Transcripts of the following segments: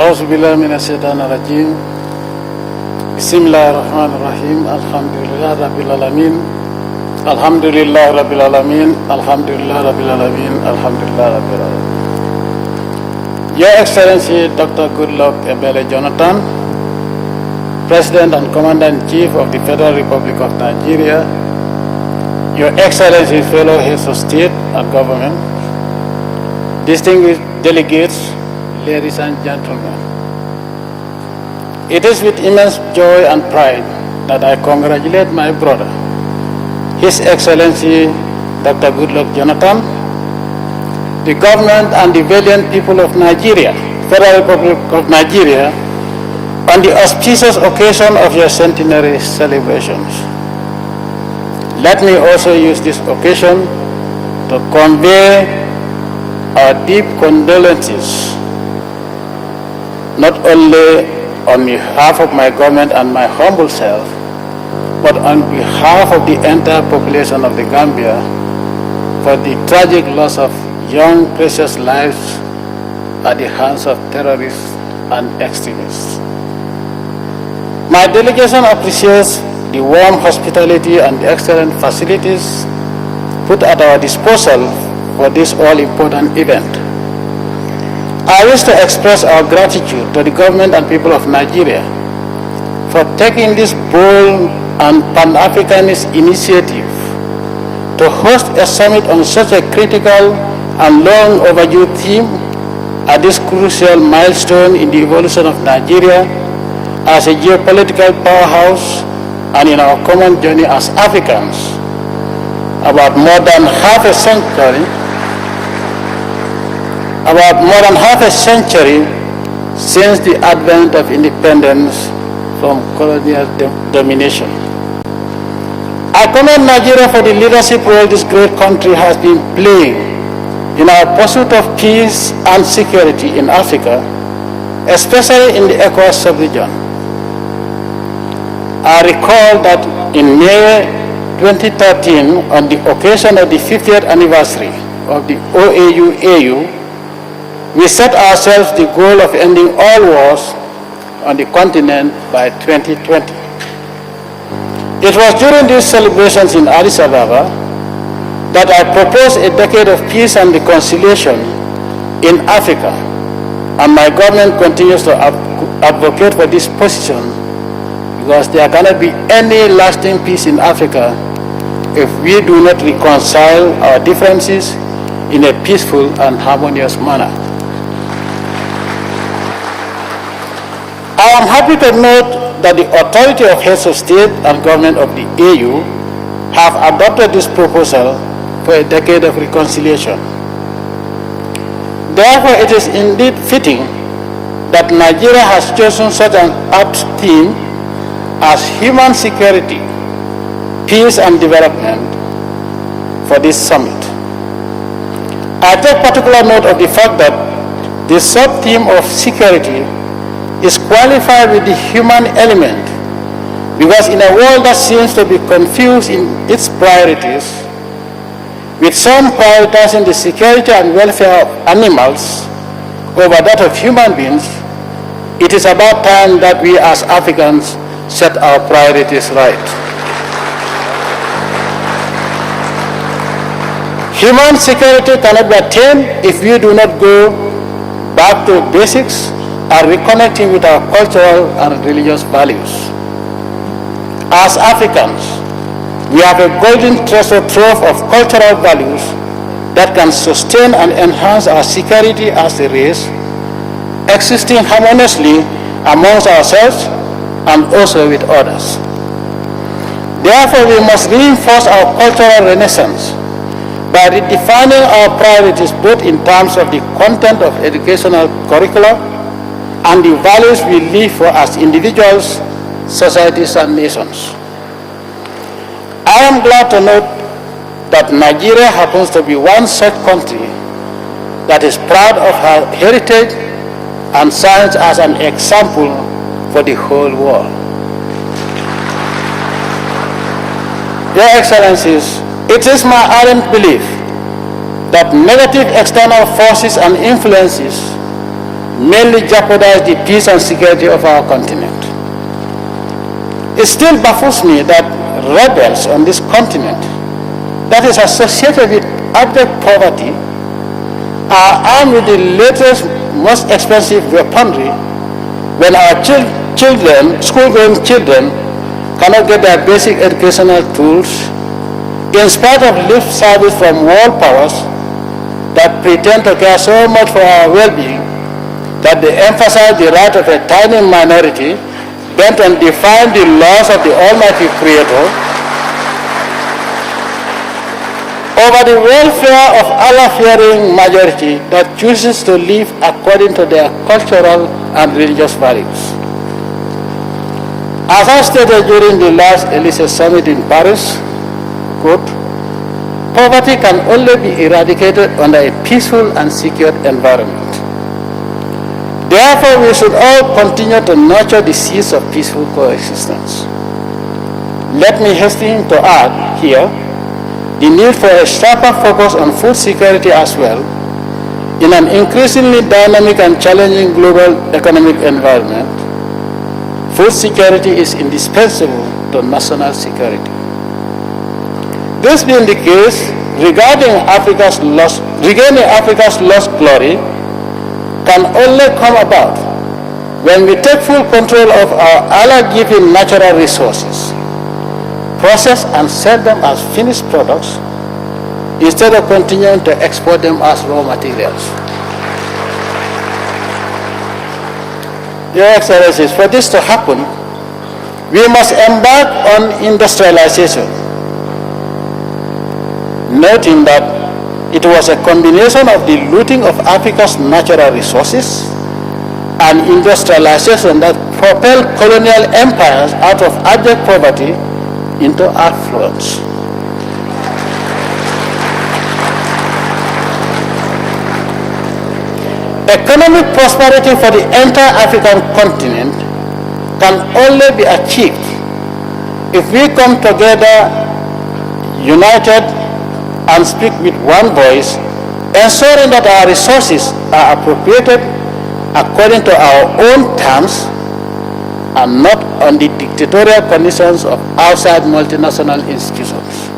أعوذ بالله من الشيطان الرجيم. بسم الله الرحمن الرحيم. الحمد لله رب العالمين. الحمد لله رب العالمين. الحمد لله رب العالمين. الحمد لله رب العالمين. Your Excellency Dr. Goodluck Ebele Jonathan, President and Commander-in-Chief of the Federal Republic of Nigeria, Your Excellency fellow heads of state and government, distinguished delegates, ladies and gentlemen. It is with immense joy and pride that I congratulate my brother, His Excellency Dr. Goodluck Jonathan, the government and the valiant people of Nigeria, Federal Republic of Nigeria, on the auspicious occasion of your centenary celebrations. Let me also use this occasion to convey our deep condolences, not only on behalf of my government and my humble self, but on behalf of the entire population of the Gambia for the tragic loss of young, precious lives at the hands of terrorists and extremists. My delegation appreciates the warm hospitality and the excellent facilities put at our disposal for this all-important event. I wish to express our gratitude to the government and people of Nigeria for taking this bold and Pan-Africanist initiative to host a summit on such a critical and long overdue theme at this crucial milestone in the evolution of Nigeria as a geopolitical powerhouse and in our common journey as Africans about more than half a century since the advent of independence from colonial domination. I commend Nigeria for the leadership role this great country has been playing in our pursuit of peace and security in Africa, especially in the ECOWAS sub-region. I recall that in May 2013, on the occasion of the 50th anniversary of the OAU-AU, we set ourselves the goal of ending all wars on the continent by 2020. It was during these celebrations in Addis Ababa that I proposed a decade of peace and reconciliation in Africa, and my government continues to advocate for this position because there cannot be any lasting peace in Africa if we do not reconcile our differences in a peaceful and harmonious manner. I am happy to note that the authority of heads of state and government of the AU have adopted this proposal for a decade of reconciliation. Therefore, it is indeed fitting that Nigeria has chosen such an apt theme as human security, peace and development for this summit. I take particular note of the fact that the sub-theme of security is qualified with the human element, because in a world that seems to be confused in its priorities, with some prioritizing the security and welfare of animals over that of human beings, it is about time that we as Africans set our priorities right. Human security cannot be attained if we do not go back to basics and reconnecting with our cultural and religious values. As Africans, we have a golden treasure trove of cultural values that can sustain and enhance our security as a race, existing harmoniously amongst ourselves and also with others. Therefore, we must reinforce our cultural renaissance by redefining our priorities both in terms of the content of educational curricula and the values we live for as individuals, societies, and nations. I am glad to note that Nigeria happens to be one such country that is proud of her heritage and serves as an example for the whole world. Your Excellencies, it is my ardent belief that negative external forces and influences mainly jeopardize the peace and security of our continent. It still baffles me that rebels on this continent that is associated with abject poverty are armed with the latest, most expensive weaponry when our children, school-going children, cannot get their basic educational tools in spite of lip service from world powers that pretend to care so much for our well-being that they emphasize the right of a tiny minority bent on defying the laws of the Almighty Creator over the welfare of Allah-fearing majority that chooses to live according to their cultural and religious values. As I stated during the last Elysee Summit in Paris, quote, poverty can only be eradicated under a peaceful and secure environment. Therefore, we should all continue to nurture the seeds of peaceful coexistence. Let me hasten to add here the need for a sharper focus on food security as well in an increasingly dynamic and challenging global economic environment. Food security is indispensable to national security. This being the case, regarding regaining Africa's lost glory can only come about when we take full control of our Allah-given natural resources, process and sell them as finished products instead of continuing to export them as raw materials. Your Excellencies, for this to happen, we must embark on industrialization, noting that it was a combination of the looting of Africa's natural resources and industrialization that propelled colonial empires out of abject poverty into affluence. Economic prosperity for the entire African continent can only be achieved if we come together united and speak with one voice, ensuring that our resources are appropriated according to our own terms and not on the dictatorial conditions of outside multinational institutions.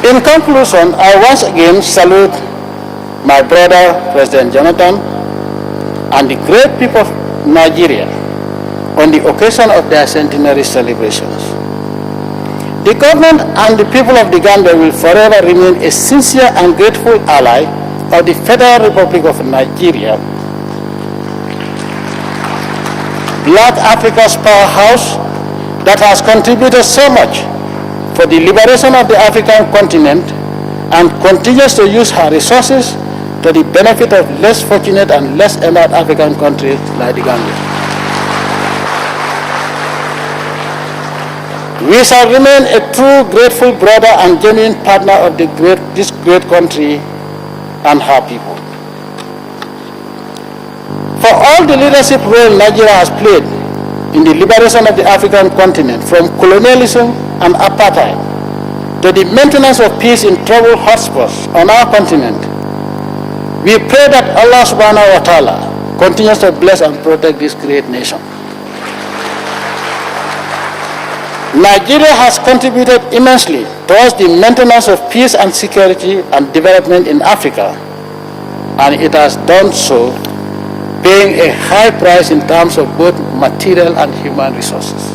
In conclusion, I once again salute my brother, President Jonathan, and the great people of Nigeria on the occasion of their centenary celebrations. The government and the people of the Gambia will forever remain a sincere and grateful ally of the Federal Republic of Nigeria, Black Africa's powerhouse that has contributed so much for the liberation of the African continent and continues to use her resources to the benefit of less fortunate and less endowed African countries like the Gambia. We shall remain a true grateful brother and genuine partner of this great country and her people. For all the leadership role Nigeria has played in the liberation of the African continent from colonialism and apartheid to the maintenance of peace in troubled hotspots on our continent, we pray that Allah subhanahu wa ta'ala continues to bless and protect this great nation. Nigeria has contributed immensely towards the maintenance of peace and security and development in Africa, and it has done so paying a high price in terms of both material and human resources.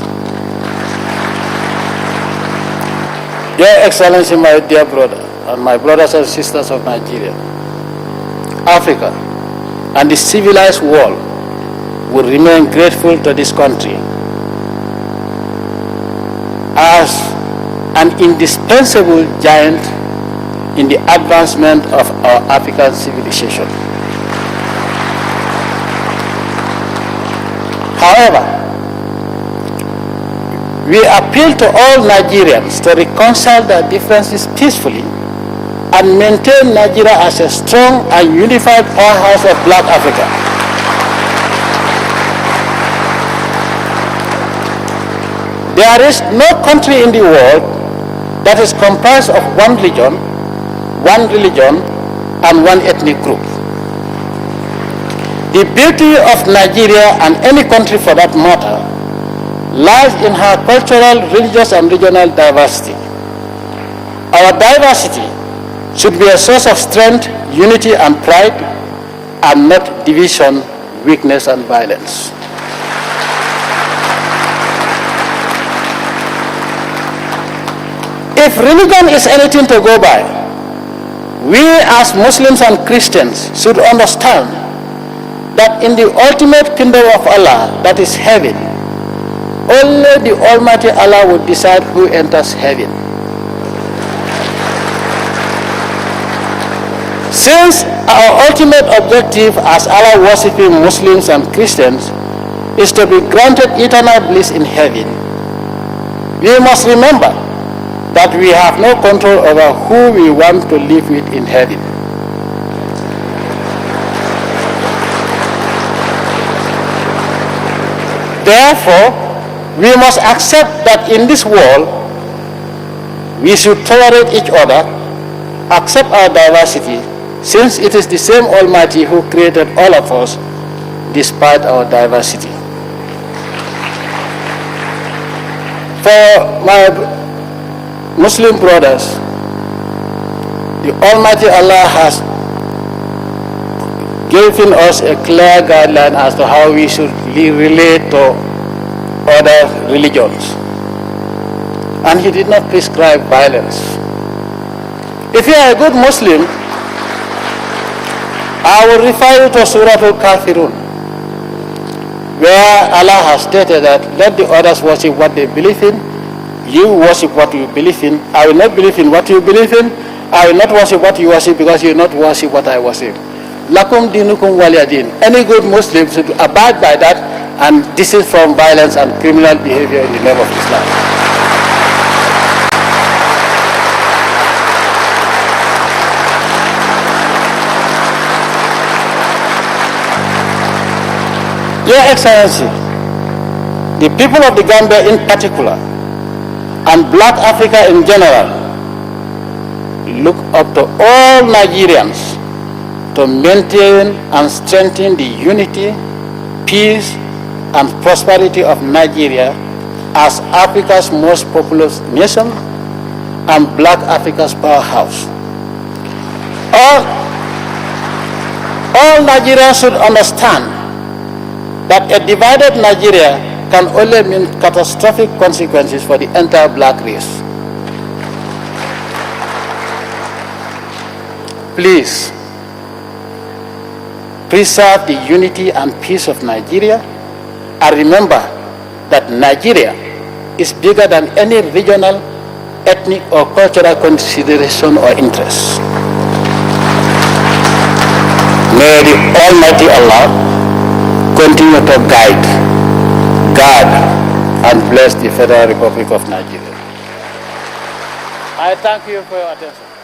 Your Excellency, my dear brother, and my brothers and sisters of Nigeria, Africa, and the civilized world will remain grateful to this country as an indispensable giant in the advancement of our African civilization. However, we appeal to all Nigerians to reconcile their differences peacefully and maintain Nigeria as a strong and unified powerhouse of Black Africa. There is no country in the world that is comprised of one religion, and one ethnic group. The beauty of Nigeria, and any country for that matter, lies in her cultural, religious, and regional diversity. Our diversity should be a source of strength, unity, and pride, and not division, weakness, and violence. If religion is anything to go by, we as Muslims and Christians should understand that in the ultimate kingdom of Allah, that is heaven, only the Almighty Allah will decide who enters heaven. Since our ultimate objective as Allah worshipping Muslims and Christians is to be granted eternal bliss in heaven, we must remember that we have no control over who we want to live with in heaven. Therefore, we must accept that in this world, we should tolerate each other, accept our diversity, since it is the same Almighty who created all of us despite our diversity. For my Muslim brothers, the Almighty Allah has given us a clear guideline as to how we should relate to other religions. And He did not prescribe violence. If you are a good Muslim, I will refer you to Surah Al-Kafirun, where Allah has stated that let the others worship what they believe in, you worship what you believe in. I will not believe in what you believe in. I will not worship what you worship, because you will not worship what I worship. Lakum dinukum waliyadin. Any good Muslim should abide by that and desist from violence and criminal behavior in the name of Islam. Your Excellency, the people of the Gambia in particular, and Black Africa in general, look up to all Nigerians to maintain and strengthen the unity, peace, and prosperity of Nigeria as Africa's most populous nation and Black Africa's powerhouse. All Nigerians should understand that a divided Nigeria can only mean catastrophic consequences for the entire black race. Please, preserve the unity and peace of Nigeria, and remember that Nigeria is bigger than any regional, ethnic, or cultural consideration or interest. May the Almighty Allah continue to guide, guard, and bless the Federal Republic of Nigeria. I thank you for your attention.